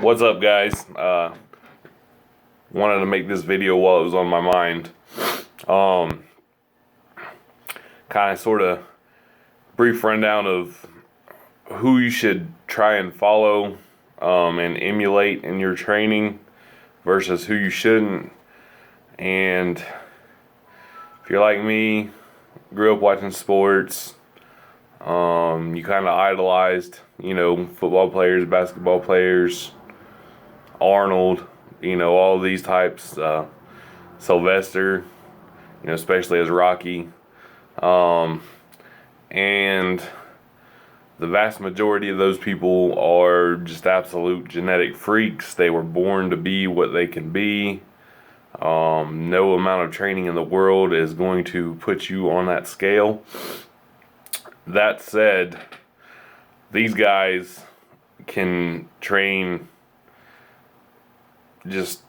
What's up, guys? Wanted to make this video while it was on my mind. Kind of sort of brief rundown of who you should try and follow and emulate in your training versus who you shouldn't. And if you're like me, grew up watching sports, you kind of idolized, football players, basketball players, Arnold, all these types, Sylvester, especially as Rocky. And the vast majority of those people are just absolute genetic freaks. They were born to be what they can be. No amount of training in the world is going to put you on that scale. That said, these guys can train just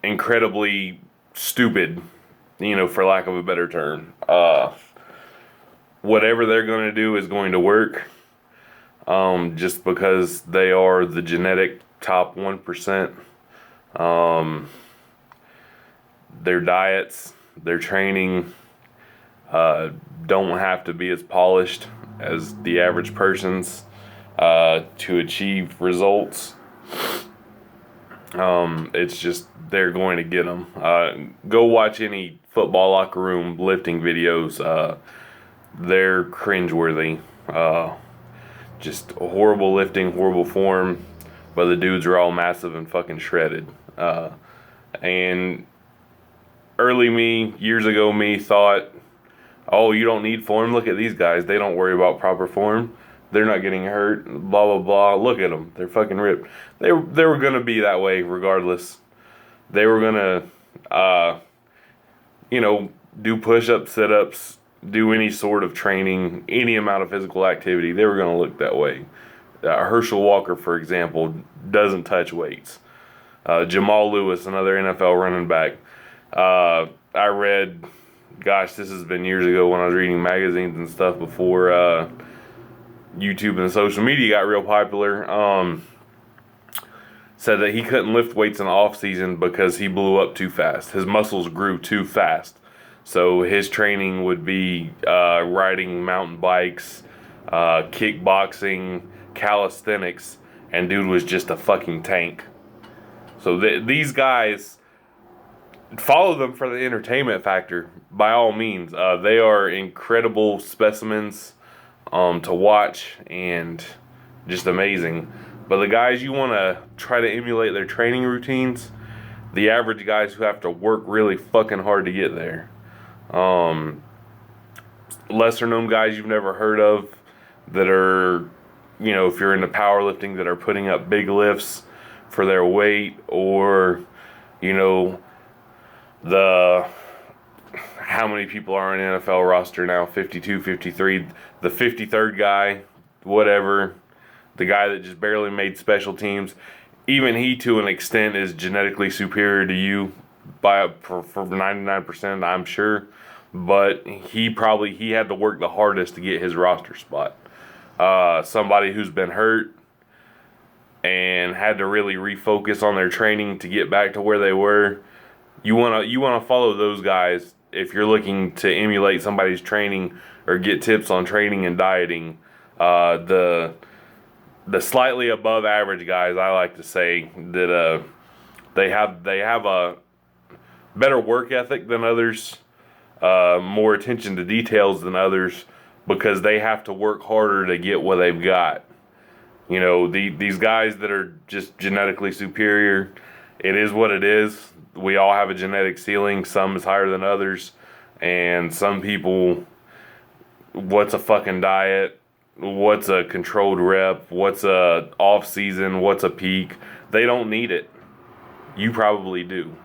incredibly stupid, for lack of a better term. Whatever they're going to do is going to work, just because they are the genetic top 1%. Their diets, their training, don't have to be as polished as the average person's to achieve results. It's just they're going to get them. Go watch any football locker room lifting videos. They're cringeworthy. Just horrible lifting, horrible form, but the dudes are all massive and fucking shredded. And early me, years ago me, thought, oh, you don't need form. Look at these guys. They don't worry about proper form. They're not getting hurt. Blah, blah, blah. Look at them. They're fucking ripped. They were going to be that way regardless. They were going to, do push-ups, sit-ups, do any sort of training, any amount of physical activity. They were going to look that way. Herschel Walker, for example, doesn't touch weights. Jamal Lewis, another NFL running back. I read, gosh, this has been years ago when I was reading magazines and stuff before YouTube and social media got real popular. Said that he couldn't lift weights in the off season because he blew up too fast. His muscles grew too fast. So his training would be riding mountain bikes, kickboxing, calisthenics, and dude was just a fucking tank. So these guys, follow them for the entertainment factor, by all means. They are incredible specimens to watch and just amazing. But the guys you want to try to emulate their training routines, the average guys who have to work really fucking hard to get there. Lesser known guys you've never heard of that are, if you're into powerlifting, that are putting up big lifts for their weight, or, how many people are on an NFL roster now? 52, 53, the 53rd guy, whatever, the guy that just barely made special teams. Even he, to an extent, is genetically superior to you for 99%, I'm sure. But he had to work the hardest to get his roster spot. Somebody who's been hurt and had to really refocus on their training to get back to where they were. You wanna follow those guys if you're looking to emulate somebody's training or get tips on training and dieting. The slightly above average guys, I like to say, that they have a better work ethic than others, more attention to details than others, because they have to work harder to get what they've got. These guys that are just genetically superior, it is what it is. We all have a genetic ceiling. Some is higher than others. And some people, what's a fucking diet? What's a controlled rep? What's a off season? What's a peak? They don't need it. You probably do.